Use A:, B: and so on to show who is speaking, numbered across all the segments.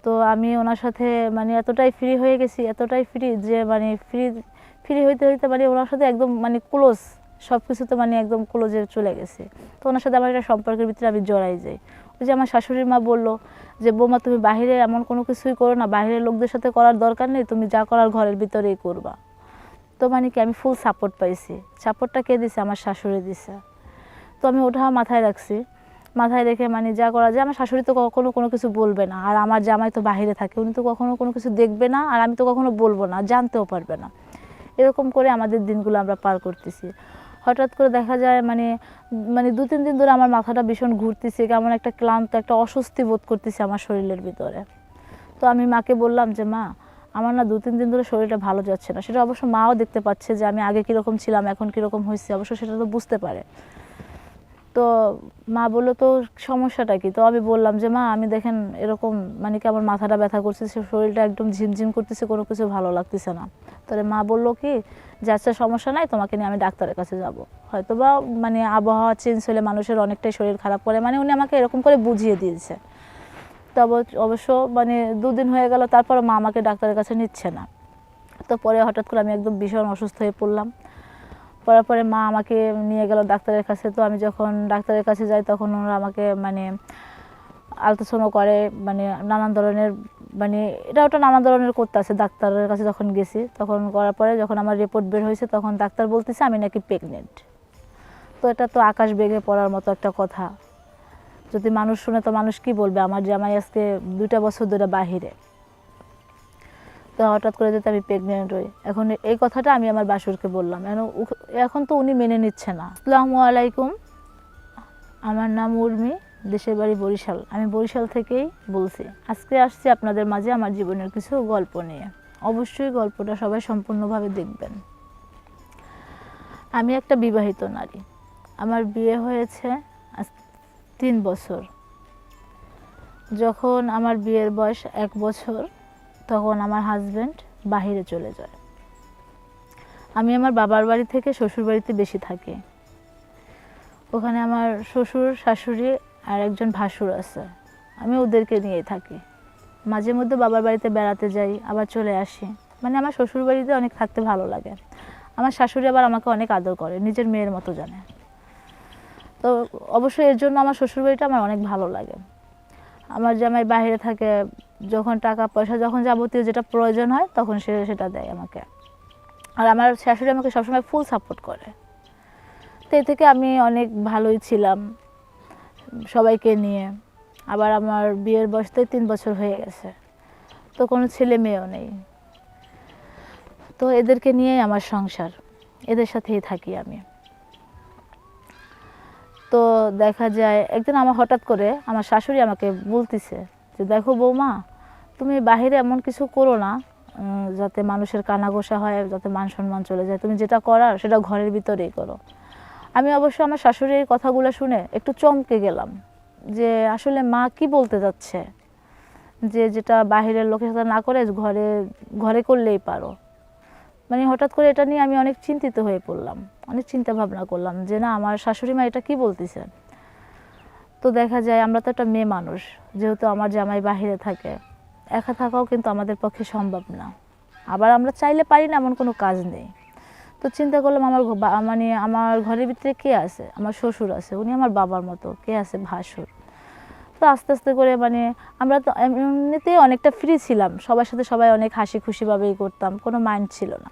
A: তো আমি ওনার সাথে মানে এতটাই ফ্রি হয়ে গেছি, এতটাই ফ্রি যে মানে ফ্রি ফ্রি হইতে হইতে মানে ওনার সাথে একদম মানে ক্লোজ, সব কিছুতে মানে একদম ক্লোজে চলে গেছে। তো ওনার সাথে আমার একটা সম্পর্কের ভিতরে আমি জড়াই যাই। ওই যে আমার শাশুড়ির মা বললো যে বৌমা তুমি বাহিরে এমন কোনো কিছুই করো না, বাহিরের লোকদের সাথে করার দরকার নেই, তুমি যা করার ঘরের ভিতরেই করবা। তো মানে কি আমি ফুল সাপোর্ট পাইছি। সাপোর্টটা কে দিছে? আমার শাশুড়ি দিছে। তো আমি ওটা মাথায় রাখছি, মাথায় রেখে মানে যা করা যায়। আমার শাশুড়ি তো কখনো কোনো কিছু বলবে না, আর আমার জামাই তো বাহিরে থাকে, উনি তো কখনো কোনো কিছু দেখবে না, আর আমি তো কখনো বলবো না, জানতেও পারবে না। এরকম করে আমাদের দিনগুলো আমরা পার করতেছি। হঠাৎ করে দেখা যায় মানে মানে 2-3 দিন ধরে আমার মাথাটা ভীষণ ঘুরতেছে, কেমন একটা ক্লান্ত, একটা অস্বস্তি বোধ করতেছে আমার শরীরের ভিতরে। তো আমি মাকে বললাম যে মা, আমার না 2-3 দিন ধরে শরীরটা ভালো যাচ্ছে না। সেটা অবশ্য মাও দেখতে পাচ্ছে যে আমি আগে কীরকম ছিলাম, এখন কীরকম হয়েছে, অবশ্য সেটা তো বুঝতে পারে। তো মা বললো তো সমস্যাটা কি? তো আমি বললাম যে মা আমি দেখেন এরকম মানে কি আমার মাথাটা ব্যথা করছে, শরীরটা একদম ঝিমঝিম করতেছে, কোনো কিছু ভালো লাগতেছে না। তাহলে মা বললো কি যে আচ্ছা সমস্যা নাই, তোমাকে নিয়ে আমি ডাক্তারের কাছে যাব। হয়তো বা মানে আবহাওয়া চেঞ্জ হলে মানুষের অনেকটাই শরীর খারাপ করে, মানে উনি আমাকে এরকম করে বুঝিয়ে দিয়েছে। তো অবশ্য মানে 2 দিন হয়ে গেল, তারপর মা আমাকে ডাক্তারের কাছে নিচ্ছে না। তো পরে হঠাৎ করে আমি একদম ভীষণ অসুস্থ হয়ে পড়লাম। পড়ার পরে মা আমাকে নিয়ে গেল ডাক্তারের কাছে। তো আমি যখন ডাক্তারের কাছে যাই তখন ওরা আমাকে মানে আলট্রাসাউন্ড করে, মানে নানান ধরনের মানে এটা ওটা নানান ধরনের করতে আছে। ডাক্তারের কাছে যখন গেছি তখন করার পরে যখন আমার রিপোর্ট বের হয়েছে তখন ডাক্তার বলতেছে আমি নাকি প্রেগনেন্ট। তো এটা তো আকাশ বেগে পড়ার মতো একটা কথা। যদি মানুষ শুনে তো মানুষ কি বলবে? আমার জামাই আজকে 2টা বছর ধরে বাহিরে। তো হঠাৎ করে যেতে আমি প্রেগনেন্ট হই। এখন এই কথাটা আমি আমার বাসুরকে বললাম, এখন তো উনি মেনে নিচ্ছে না। আসসালামু আলাইকুম, আমার নাম উর্মি, দেশের বাড়ি বরিশাল। আমি বরিশাল থেকেই বলছি। আজকে আসছি আপনাদের মাঝে আমার জীবনের কিছু গল্প নিয়ে। অবশ্যই গল্পটা সবাই সম্পূর্ণভাবে দেখবেন। আমি একটা বিবাহিত নারী। আমার বিয়ে হয়েছে আজ 3 বছর। যখন আমার বিয়ের বয়স 1 বছর তখন আমার হাজব্যান্ড বাহিরে চলে যায়। আমি আমার বাবার বাড়ি থেকে শ্বশুর বাড়িতে বেশি থাকি। ওখানে আমার শ্বশুর, শাশুড়ি আর একজন ভাসুর আছে। আমি ওদেরকে নিয়েই থাকি। মাঝে মধ্যে বাবার বাড়িতে বেড়াতে যাই, আবার চলে আসি। মানে আমার শ্বশুর বাড়িতে অনেক থাকতে ভালো লাগে। আমার শাশুড়ি আবার আমাকে অনেক আদর করে, নিজের মেয়ের মতো জানে। তো অবশ্যই এর জন্য আমার শ্বশুর বাড়িটা আমার অনেক ভালো লাগে। আমার জামাই বাইরে থাকে, যখন টাকা পয়সা যখন যাবতীয় যেটা প্রয়োজন হয় তখন সেটা দেয় আমাকে। আর আমার শাশুড়ি আমাকে সবসময় ফুল সাপোর্ট করে। তো এ থেকে আমি অনেক ভালোই ছিলাম সবাইকে নিয়ে। আবার আমার বিয়ের বয়স তো 3 বছর হয়ে গেছে, তো কোনো ছেলে মেয়েও নেই। তো এদেরকে নিয়েই আমার সংসার, এদের সাথেই থাকি আমি। তো দেখা যায় একদিন আমার হঠাৎ করে আমার শাশুড়ি আমাকে বলতেছে যে দেখো বৌমা, তুমি বাহিরে এমন কিছু করো না যাতে মানুষের কানাঘোষা হয়, যাতে মান সম্মান চলে যায়। তুমি যেটা করার সেটা ঘরের ভিতরেই করো। আমি অবশ্য আমার শাশুড়ির এই কথাগুলো শুনে একটু চমকে গেলাম যে আসলে মা কি বলতে যাচ্ছে, যে যেটা বাহিরের লোকের সাথে না করে ঘরে ঘরে করলেই পারো। মানে হঠাৎ করে এটা নিয়ে আমি অনেক চিন্তিত হয়ে পড়লাম, অনেক চিন্তা ভাবনা করলাম যে না আমার শাশুড়ি মা এটা কি বলতেছে। তো দেখা যায় আমরা তো একটা মেয়ে মানুষ, যেহেতু আমার জামাই বাহিরে থাকে, একা থাকাও কিন্তু আমাদের পক্ষে সম্ভব না। আবার আমরা চাইলে পারি না এমন কোনো কাজ নেই। তো চিন্তা করলাম মানে আমার ঘরের ভিতরে কে আছে? আমার শ্বশুর আছে, উনি আমার বাবার মতো। কে আছে? ভাসুর। তো আস্তে আস্তে করে মানে আমরা তো এমনিতেই অনেকটা ফ্রি ছিলাম, সবার সাথে সবাই অনেক হাসি খুশিভাবেই করতাম, কোনো মাইন্ড ছিল না।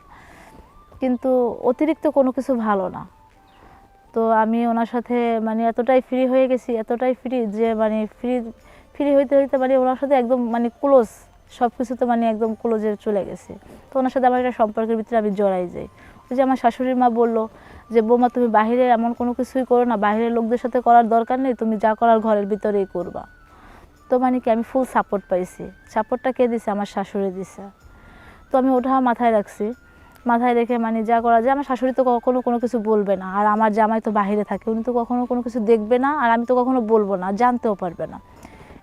A: কিন্তু অতিরিক্ত কোনো কিছু ভালো না। তো আমি ওনার সাথে মানে এতটাই ফ্রি হয়ে গেছি, এতটাই ফ্রি যে মানে ফ্রি হইতে হইতে মানে ওনার সাথে একদম মানে ক্লোজ, সব কিছুতে মানে একদম ক্লোজে চলে গেছে। তো ওনার সাথে আমার একটা সম্পর্কের ভিতরে আমি জড়াই যাই। ওই যে আমার শাশুড়ির মা বললো যে বৌমা তুমি বাহিরে এমন কোনো কিছুই করো না, বাহিরের লোকদের সাথে করার দরকার নেই, তুমি যা করার ঘরের ভিতরেই করবা। তো মানে কি আমি ফুল সাপোর্ট পাইছি। সাপোর্টটা কে দিছে? আমার শাশুড়ি দিছে। তো আমি ওটা মাথায় রাখছি, মাথায় রেখে মানে যা করা যায়। আমার শাশুড়ি তো কখনো কোনো কিছু বলবে না, আর আমার জামাই তো বাহিরে থাকে, উনি তো কখনো কোনো কিছু দেখবে না, আর আমি তো কখনো বলবো না, জানতেও পারবে না।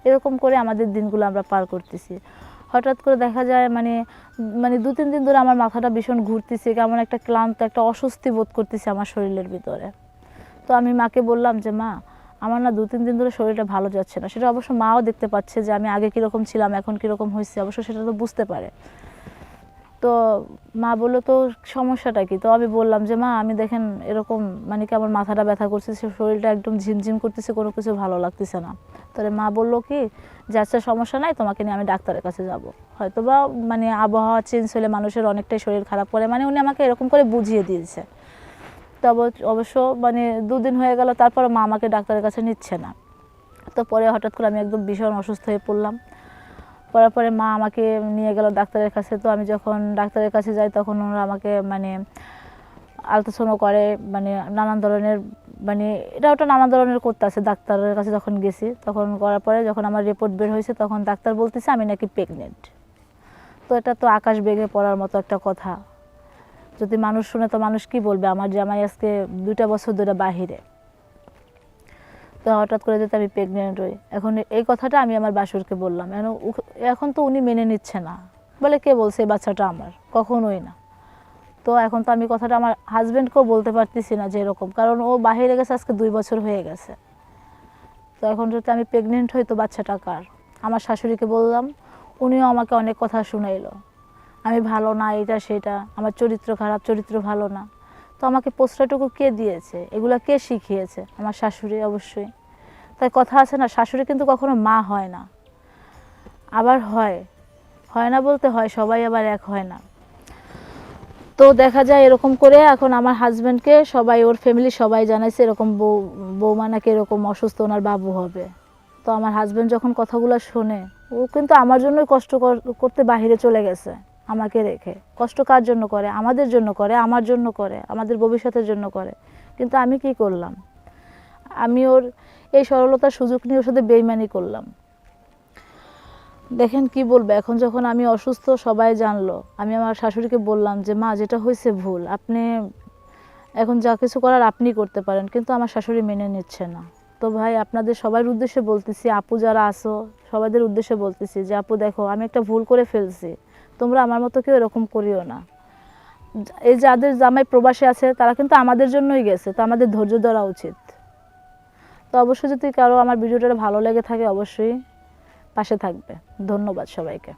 A: এরকম করে আমাদের দিনগুলো আমরা পার করতেছি। হঠাৎ করে দেখা যায় মানে মানে 2-3 দিন ধরে আমার মাথাটা ভীষণ ঘুরতেছে, কেমন একটা ক্লান্ত, একটা অস্বস্তি বোধ করতেছে আমার শরীরের ভিতরে। তো আমি মাকে বললাম যে মা আমার না 2-3 দিন ধরে শরীরটা ভালো যাচ্ছে না। সেটা অবশ্য মাও দেখতে পাচ্ছে যে আমি আগে কীরকম ছিলাম, এখন কীরকম হয়েছে, অবশ্য সেটা তো বুঝতে পারে। তো মা বললো, তো সমস্যাটা কি? তো আমি বললাম যে মা, আমি দেখেন এরকম মানে কি আমার মাথাটা ব্যথা করছে, শরীরটা একদম ঝিমঝিম করতেছে, কোনো কিছু ভালো লাগতেছে না। তাহলে মা বললো কি যে আচ্ছা সমস্যা নাই, তোমাকে নিয়ে আমি ডাক্তারের কাছে যাব। হয়তো বা মানে আবহাওয়া চেঞ্জ হলে মানুষের অনেকটাই শরীর খারাপ করে, মানে উনি আমাকে এরকম করে বুঝিয়ে দিয়েছে। তো অবশ্য মানে 2 দিন হয়ে গেল, তারপরে মা আমাকে ডাক্তারের কাছে নিচ্ছে না। তো পরে হঠাৎ করে আমি একদম ভীষণ অসুস্থ হয়ে পড়লাম। পড়ার পরে মা আমাকে নিয়ে গেল ডাক্তারের কাছে। তো আমি যখন ডাক্তারের কাছে যাই তখন ওরা আমাকে মানে আলট্রাসাউন্ড করে, মানে নানান ধরনের মানে এটা ওটা নানান ধরনের করতে আছে। ডাক্তারের কাছে যখন গেছি তখন করার পরে যখন আমার রিপোর্ট বের হয়েছে তখন ডাক্তার বলতেছে আমি নাকি প্রেগনেন্ট। তো এটা তো আকাশ ভেঙে পড়ার মতো একটা কথা। যদি মানুষ শুনে তো মানুষ কি বলবে, আমার জামাই আজকে 2টা বছর ধরে বাহিরে। তো হঠাৎ করে যদি আমি প্রেগনেন্ট হই, এখন এই কথাটা আমি আমার বাসুরকে বললাম। এখন তো উনি মেনে নিচ্ছে না, বলে কে বলছে এই বাচ্চাটা আমার, কখনোই না। তো এখন তো আমি কথাটা আমার হাজব্যান্ডকেও বলতে পারতেছি না যে এরকম, কারণ ও বাহিরে গেছে আজকে 2 বছর হয়ে গেছে। তো এখন যদি আমি প্রেগনেন্ট হই তো বাচ্চাটা কার? আমার শাশুড়িকে বললাম, উনিও আমাকে অনেক কথা শুনাইলো, আমি ভালো না, এটা সেটা, আমার চরিত্র খারাপ, চরিত্র ভালো না। তো আমাকে প্রশ্রয়টুকু কে দিয়েছে, এগুলা কে শিখিয়েছে? আমার শাশুড়ি অবশ্যই। তাই কথা আছে না, শাশুড়ি কিন্তু কখনো মা হয় না। আবার হয় না বলতে হয়, সবাই আবার এক হয় না। তো দেখা যায় এরকম করে এখন আমার হাজব্যান্ডকে সবাই, ওর ফ্যামিলি সবাই জানাইছে এরকম বৌমা নাকি এরকম অসুস্থ, ওনার বাবু হবে। তো আমার হাজব্যান্ড যখন কথাগুলো শোনে, ও কিন্তু আমার জন্যই কষ্ট করতে বাহিরে চলে গেছে আমাকে রেখে। কষ্ট কার জন্য করে? আমাদের জন্য করে, আমার জন্য করে, আমাদের ভবিষ্যতের জন্য করে। কিন্তু আমি কি করলাম? আমি ওর এই সরলতার সুযোগ নিয়ে ওর সাথে বেইমানি করলাম। দেখেন কি বলবো, এখন যখন আমি অসুস্থ সবাই জানলো, আমি আমার শাশুড়িকে বললাম যে মা, যেটা হয়েছে ভুল, আপনি এখন যা কিছু করার আপনি করতে পারেন। কিন্তু আমার শাশুড়ি মেনে নিচ্ছে না। তো ভাই, আপনাদের সবার উদ্দেশ্যে বলতেছি, আপু যারা আসো সবাইদের উদ্দেশ্যে বলতেছি যে আপু দেখো, আমি একটা ভুল করে ফেলছি, তোমরা আমার মতো কেউ এরকম করিও না। এই যাদের জামাই প্রবাসে আছে তারা কিন্তু আমাদের জন্যই গেছে, তো আমাদের ধৈর্য ধরা উচিত। তো অবশ্যই যদি কারো আমার ভিডিওটা ভালো লেগে থাকে অবশ্যই পাশে থাকবে। ধন্যবাদ সবাইকে।